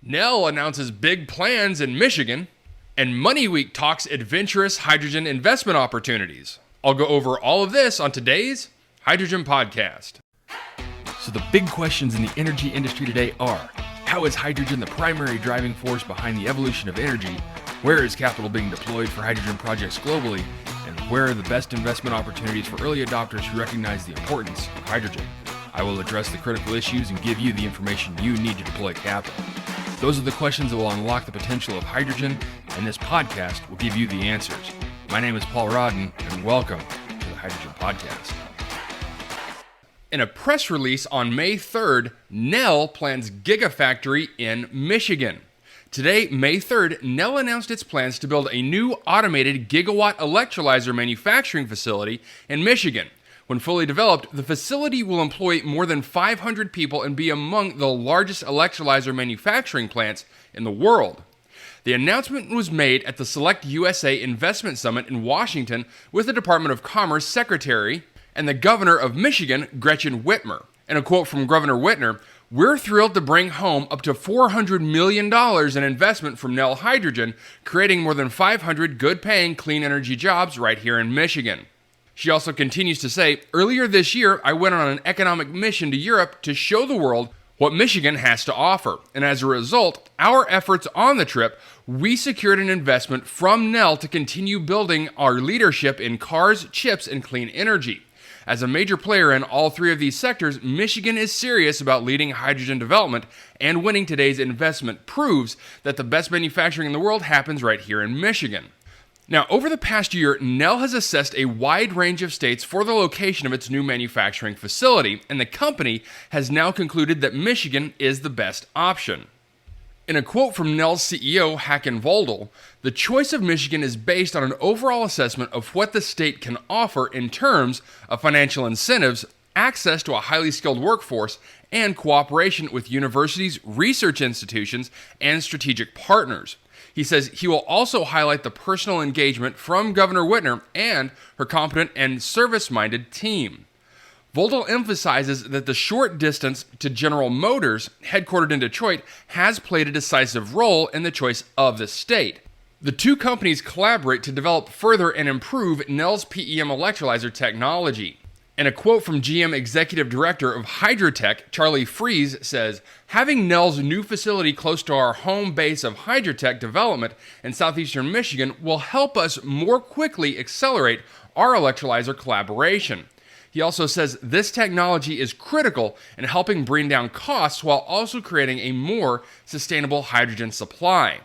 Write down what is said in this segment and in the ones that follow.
Nell announces big plans in Michigan, and Money Week talks adventurous hydrogen investment opportunities. I'll go over all of this on today's Hydrogen Podcast. So the big questions in the energy industry today are, how is hydrogen the primary driving force behind the evolution of energy? Where is capital being deployed for hydrogen projects globally? And where are the best investment opportunities for early adopters who recognize the importance of hydrogen? I will address the critical issues and give you the information you need to deploy capital. Those are the questions that will unlock the potential of hydrogen, and this podcast will give you the answers. My name is Paul Rodden, and welcome to the Hydrogen Podcast. In a press release on May 3rd, Nell plans gigafactory in Michigan. Today, May 3rd, Nell announced its plans to build a new automated gigawatt electrolyzer manufacturing facility in Michigan. When fully developed, the facility will employ more than 500 people and be among the largest electrolyzer manufacturing plants in the world. The announcement was made at the Select USA Investment Summit in Washington with the Department of Commerce Secretary and the Governor of Michigan, Gretchen Whitmer. In a quote from Governor Whitmer, "We're thrilled to bring home up to $400 million in investment from Nell Hydrogen, creating more than 500 good-paying clean energy jobs right here in Michigan." She also continues to say, "Earlier this year, I went on an economic mission to Europe to show the world what Michigan has to offer. And as a result, our efforts on the trip, we secured an investment from Nell to continue building our leadership in cars, chips, and clean energy. As a major player in all three of these sectors, Michigan is serious about leading hydrogen development, and winning today's investment proves that the best manufacturing in the world happens right here in Michigan." Now, over the past year, Nell has assessed a wide range of states for the location of its new manufacturing facility, and the company has now concluded that Michigan is the best option. In a quote from Nell's CEO, Håkan Voldel, "The choice of Michigan is based on an overall assessment of what the state can offer in terms of financial incentives, access to a highly skilled workforce, and cooperation with universities, research institutions, and strategic partners." He says he will also highlight the personal engagement from Governor Whitmer and her competent and service-minded team. Voldel emphasizes that the short distance to General Motors, headquartered in Detroit, has played a decisive role in the choice of the state. The two companies collaborate to develop further and improve Nell's PEM electrolyzer technology. And a quote from GM Executive Director of Hydrotech, Charlie Fries, says, "Having Nell's new facility close to our home base of Hydrotech development in southeastern Michigan will help us more quickly accelerate our electrolyzer collaboration." He also says this technology is critical in helping bring down costs while also creating a more sustainable hydrogen supply.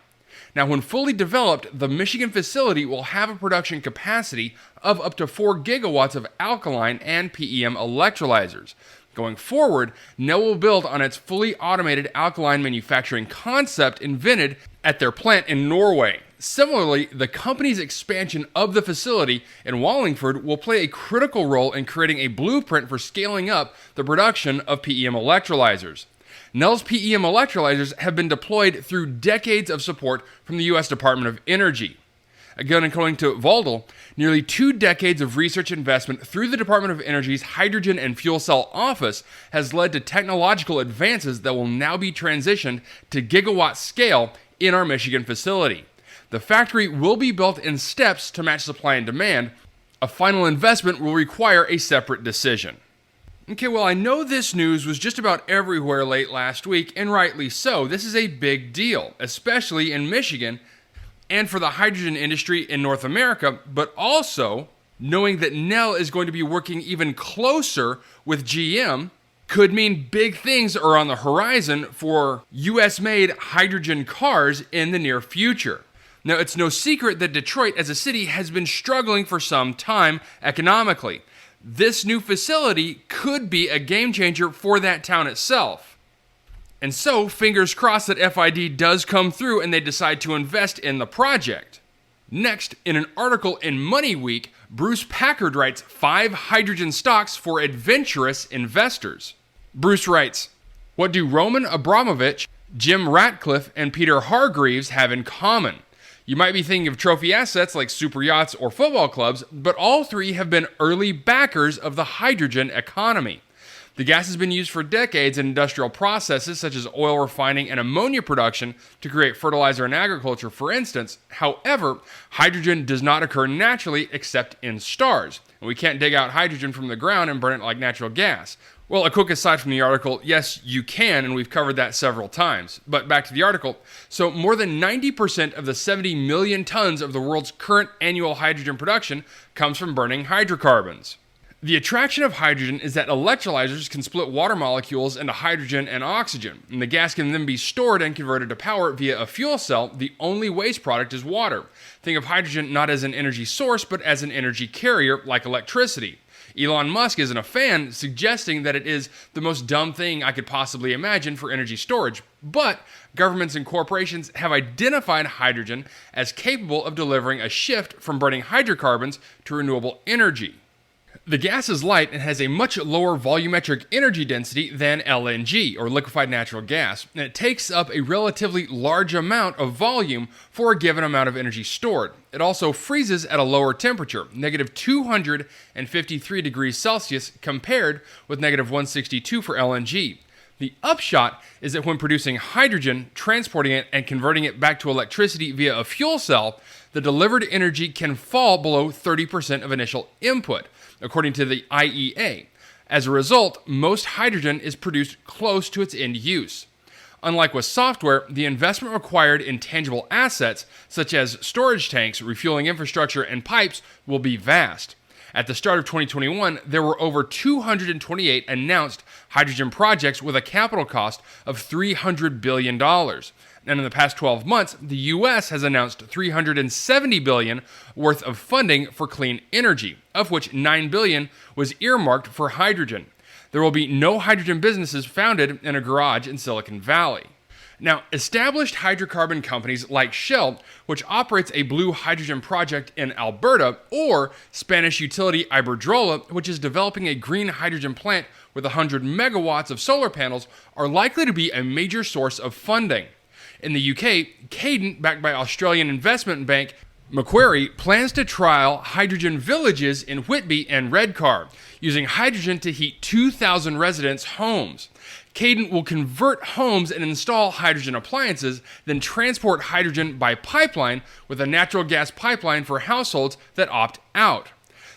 Now, when fully developed, the Michigan facility will have a production capacity of up to 4 gigawatts of alkaline and PEM electrolyzers. Going forward, Nell will build on its fully automated alkaline manufacturing concept invented at their plant in Norway. Similarly, the company's expansion of the facility in Wallingford will play a critical role in creating a blueprint for scaling up the production of PEM electrolyzers. Nell's PEM electrolyzers have been deployed through decades of support from the U.S. Department of Energy. Again, according to Voldel, nearly 2 decades of research investment through the Department of Energy's Hydrogen and Fuel Cell Office has led to technological advances that will now be transitioned to gigawatt scale in our Michigan facility. The factory will be built in steps to match supply and demand. A final investment will require a separate decision. Okay, well, I know this news was just about everywhere late last week, and rightly so. This is a big deal, especially in Michigan and for the hydrogen industry in North America, but also knowing that Nell is going to be working even closer with GM could mean big things are on the horizon for US-made hydrogen cars in the near future. Now, it's no secret that Detroit as a city has been struggling for some time economically. This new facility could be a game changer for that town itself. And so, fingers crossed that FID does come through and they decide to invest in the project. Next, in an article in Money Week, Bruce Packard writes 5 hydrogen stocks for adventurous investors. Bruce writes, "What do Roman Abramovich, Jim Ratcliffe, and Peter Hargreaves have in common? You might be thinking of trophy assets like super yachts or football clubs, but all three have been early backers of the hydrogen economy. The gas has been used for decades in industrial processes such as oil refining and ammonia production to create fertilizer in agriculture, for instance. However, hydrogen does not occur naturally except in stars. And we can't dig out hydrogen from the ground and burn it like natural gas. Well, a quick aside from the article, yes, you can, and we've covered that several times. But back to the article. So more than 90% of the 70 million tons of the world's current annual hydrogen production comes from burning hydrocarbons. The attraction of hydrogen is that electrolyzers can split water molecules into hydrogen and oxygen, and the gas can then be stored and converted to power via a fuel cell. The only waste product is water. Think of hydrogen not as an energy source, but as an energy carrier, like electricity. Elon Musk isn't a fan, suggesting that it is the most dumb thing I could possibly imagine for energy storage. But governments and corporations have identified hydrogen as capable of delivering a shift from burning hydrocarbons to renewable energy. The gas is light and has a much lower volumetric energy density than LNG, or liquefied natural gas, and it takes up a relatively large amount of volume for a given amount of energy stored. It also freezes at a lower temperature, negative 253 degrees Celsius, compared with negative 162 for LNG. The upshot is that when producing hydrogen, transporting it, and converting it back to electricity via a fuel cell, the delivered energy can fall below 30% of initial input, according to the IEA. As a result, most hydrogen is produced close to its end use. Unlike with software, the investment required in tangible assets, such as storage tanks, refueling infrastructure, and pipes, will be vast. At the start of 2021, there were over 228 announced hydrogen projects with a capital cost of $300 billion. And in the past 12 months, the U.S. has announced $370 billion worth of funding for clean energy, of which $9 billion was earmarked for hydrogen. There will be no hydrogen businesses founded in a garage in Silicon Valley. Now, established hydrocarbon companies like Shell, which operates a blue hydrogen project in Alberta, or Spanish utility Iberdrola, which is developing a green hydrogen plant with 100 megawatts of solar panels, are likely to be a major source of funding. In the UK, Cadent, backed by Australian investment bank Macquarie, plans to trial hydrogen villages in Whitby and Redcar, using hydrogen to heat 2,000 residents' homes. Cadent will convert homes and install hydrogen appliances, then transport hydrogen by pipeline with a natural gas pipeline for households that opt out.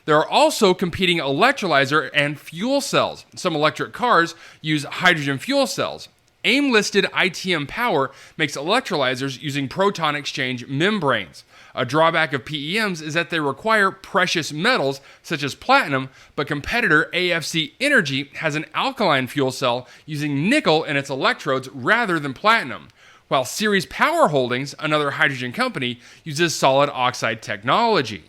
There are also competing electrolyzer and fuel cells. Some electric cars use hydrogen fuel cells. AIM-listed ITM Power makes electrolyzers using proton exchange membranes. A drawback of PEMs is that they require precious metals such as platinum, but competitor AFC Energy has an alkaline fuel cell using nickel in its electrodes rather than platinum, while Ceres Power Holdings, another hydrogen company, uses solid oxide technology.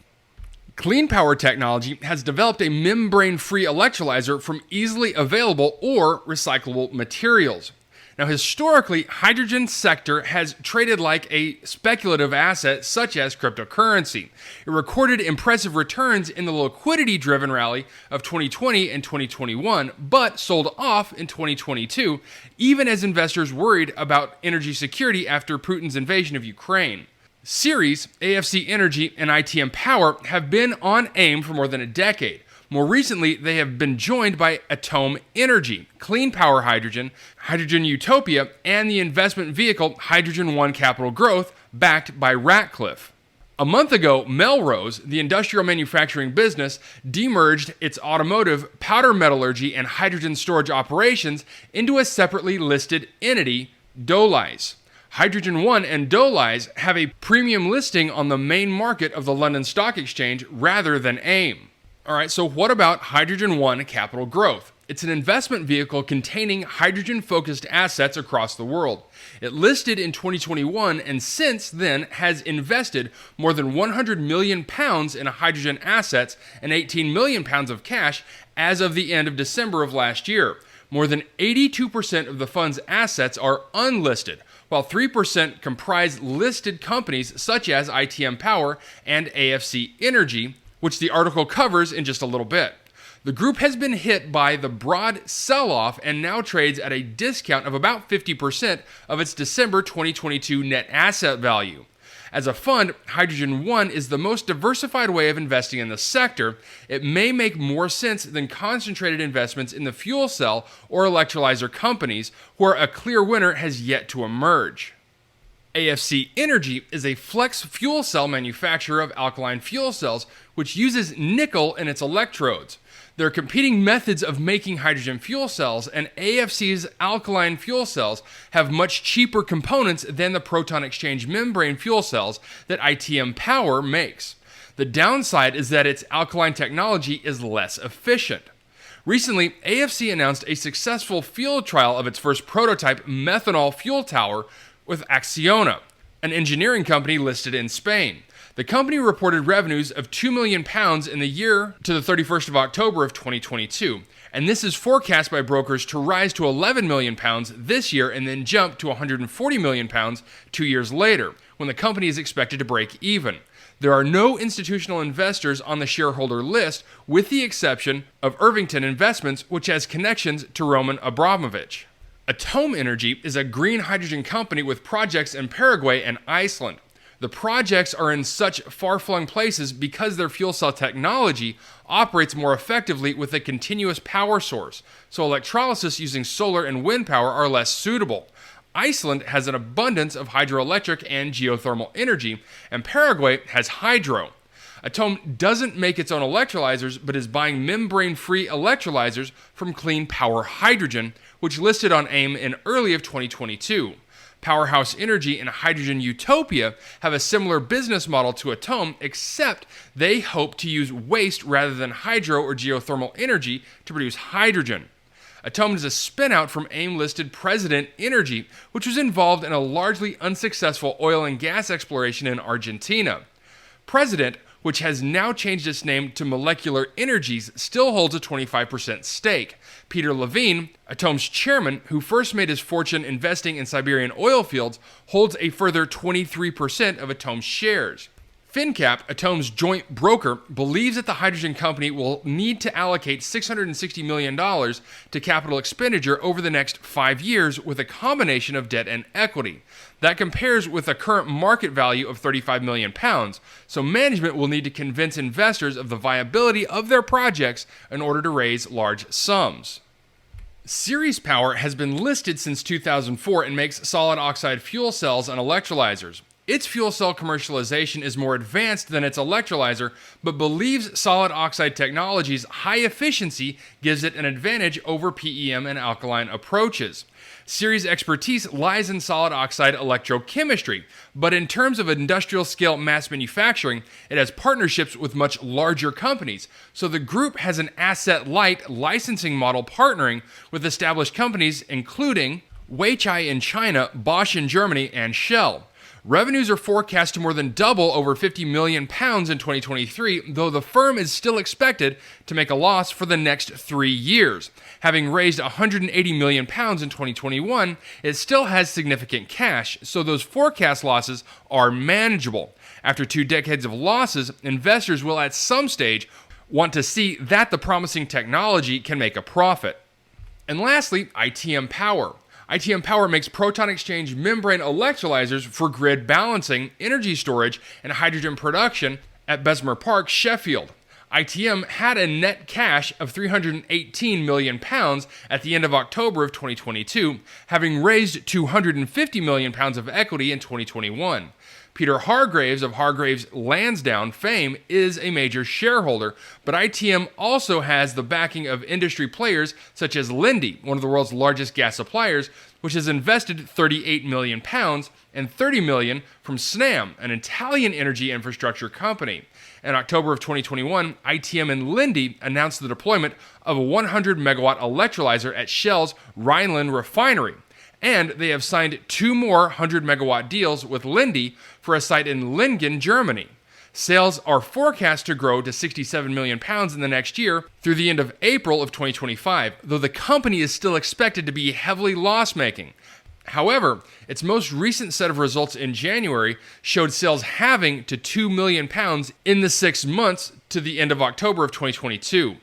Clean Power Technology has developed a membrane-free electrolyzer from easily available or recyclable materials. Now, historically, hydrogen sector has traded like a speculative asset such as cryptocurrency. It recorded impressive returns in the liquidity-driven rally of 2020 and 2021, but sold off in 2022, even as investors worried about energy security after Putin's invasion of Ukraine. Ceres, AFC Energy, and ITM Power have been on AIM for more than a decade. More recently, they have been joined by Atome Energy, Clean Power Hydrogen, Hydrogen Utopia, and the investment vehicle Hydrogen One Capital Growth, backed by Ratcliffe. A month ago, Melrose, the industrial manufacturing business, demerged its automotive, powder metallurgy, and hydrogen storage operations into a separately listed entity, Dowlais. Hydrogen One and Dowlais have a premium listing on the main market of the London Stock Exchange rather than AIM. All right, so what about Hydrogen One Capital Growth? It's an investment vehicle containing hydrogen-focused assets across the world. It listed in 2021 and since then has invested more than £100 million in hydrogen assets and £18 million of cash as of the end of December of last year. More than 82% of the fund's assets are unlisted, while 3% comprise listed companies such as ITM Power and AFC Energy, which the article covers in just a little bit. The group has been hit by the broad sell-off and now trades at a discount of about 50% of its December 2022 net asset value. As a fund, Hydrogen One is the most diversified way of investing in the sector. It may make more sense than concentrated investments in the fuel cell or electrolyzer companies, where a clear winner has yet to emerge. AFC Energy is a flex fuel cell manufacturer of alkaline fuel cells, which uses nickel in its electrodes. There are competing methods of making hydrogen fuel cells, and AFC's alkaline fuel cells have much cheaper components than the proton exchange membrane fuel cells that ITM Power makes. The downside is that its alkaline technology is less efficient. Recently, AFC announced a successful field trial of its first prototype methanol fuel tower with Acciona, an engineering company listed in Spain. The company reported revenues of £2 million in the year to the 31st of October of 2022, and this is forecast by brokers to rise to £11 million this year and then jump to £140 million 2 years later, when the company is expected to break even. There are no institutional investors on the shareholder list, with the exception of Irvington Investments, which has connections to Roman Abramovich. Atome Energy is a green hydrogen company with projects in Paraguay and Iceland. The projects are in such far-flung places because their fuel cell technology operates more effectively with a continuous power source, so electrolysis using solar and wind power are less suitable. Iceland has an abundance of hydroelectric and geothermal energy, and Paraguay has hydro. Atome doesn't make its own electrolyzers, but is buying membrane-free electrolyzers from Clean Power Hydrogen, which listed on AIM in early of 2022. Powerhouse Energy and Hydrogen Utopia have a similar business model to Atome, except they hope to use waste rather than hydro or geothermal energy to produce hydrogen. Atome is a spin-out from AIM-listed President Energy, which was involved in a largely unsuccessful oil and gas exploration in Argentina. President, which has now changed its name to Molecular Energies, still holds a 25% stake. Peter Levine, Atome's chairman, who first made his fortune investing in Siberian oil fields, holds a further 23% of Atome's shares. FinCap, Atome's joint broker, believes that the hydrogen company will need to allocate $660 million to capital expenditure over the next 5 years with a combination of debt and equity. That compares with a current market value of £35 million, so management will need to convince investors of the viability of their projects in order to raise large sums. Ceres Power has been listed since 2004 and makes solid oxide fuel cells and electrolyzers. Its fuel cell commercialization is more advanced than its electrolyzer, but believes solid oxide technology's high efficiency gives it an advantage over PEM and alkaline approaches. Ceres' expertise lies in solid oxide electrochemistry, but in terms of industrial scale mass manufacturing, it has partnerships with much larger companies, so the group has an asset-light licensing model partnering with established companies including Weichai in China, Bosch in Germany, and Shell. Revenues are forecast to more than double, over £50 million in 2023, though the firm is still expected to make a loss for the next 3 years. Having raised £180 million in 2021, it still has significant cash, so those forecast losses are manageable. After 2 decades of losses, investors will at some stage want to see that the promising technology can make a profit. And lastly, ITM Power. ITM Power makes proton exchange membrane electrolyzers for grid balancing, energy storage, and hydrogen production at Bessemer Park, Sheffield. ITM had a net cash of £318 million at the end of October of 2022, having raised £250 million of equity in 2021. Peter Hargraves of Hargraves Lansdowne fame is a major shareholder, but ITM also has the backing of industry players such as Linde, one of the world's largest gas suppliers, which has invested £38 million and $30 million from Snam, an Italian energy infrastructure company. In October of 2021, ITM and Linde announced the deployment of a 100-megawatt electrolyzer at Shell's Rhineland refinery. And they have signed 2 more 100-megawatt deals with Linde for a site in Lingen, Germany. Sales are forecast to grow to £67 million in the next year through the end of April of 2025, though the company is still expected to be heavily loss-making. However, its most recent set of results in January showed sales halving to £2 million in the 6 months to the end of October of 2022.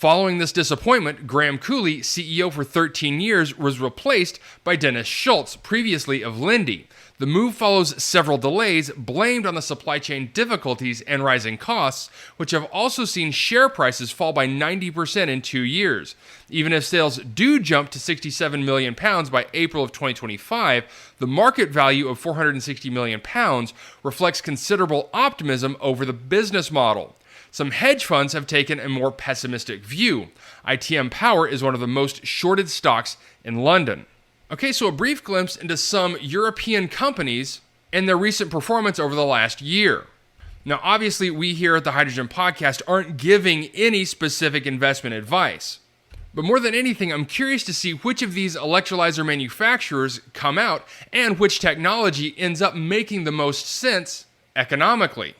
Following this disappointment, Graham Cooley, CEO for 13 years, was replaced by Dennis Schultz, previously of Linde. The move follows several delays blamed on the supply chain difficulties and rising costs, which have also seen share prices fall by 90% in 2 years. Even if sales do jump to £67 million by April of 2025, the market value of £460 million reflects considerable optimism over the business model. Some hedge funds have taken a more pessimistic view. ITM Power is one of the most shorted stocks in London. Okay, so a brief glimpse into some European companies and their recent performance over the last year. Now, obviously, we here at the Hydrogen Podcast aren't giving any specific investment advice. But more than anything, I'm curious to see which of these electrolyzer manufacturers come out and which technology ends up making the most sense economically.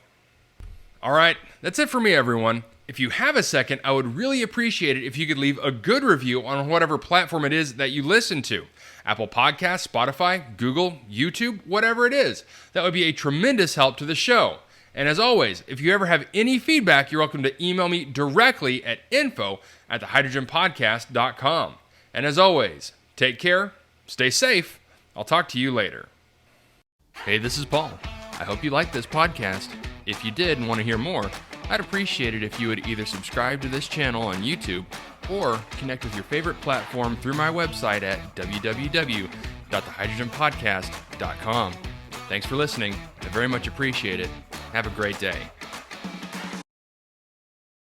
All right, that's it for me, everyone. If you have a second, I would really appreciate it if you could leave a good review on whatever platform it is that you listen to. Apple Podcasts, Spotify, Google, YouTube, whatever it is. That would be a tremendous help to the show. And as always, if you ever have any feedback, you're welcome to email me directly at info@thehydrogenpodcast.com. And as always, take care, stay safe. I'll talk to you later. Hey, this is Paul. I hope you liked this podcast. If you did and want to hear more, I'd appreciate it if you would either subscribe to this channel on YouTube or connect with your favorite platform through my website at www.thehydrogenpodcast.com. Thanks for listening. I very much appreciate it. Have a great day.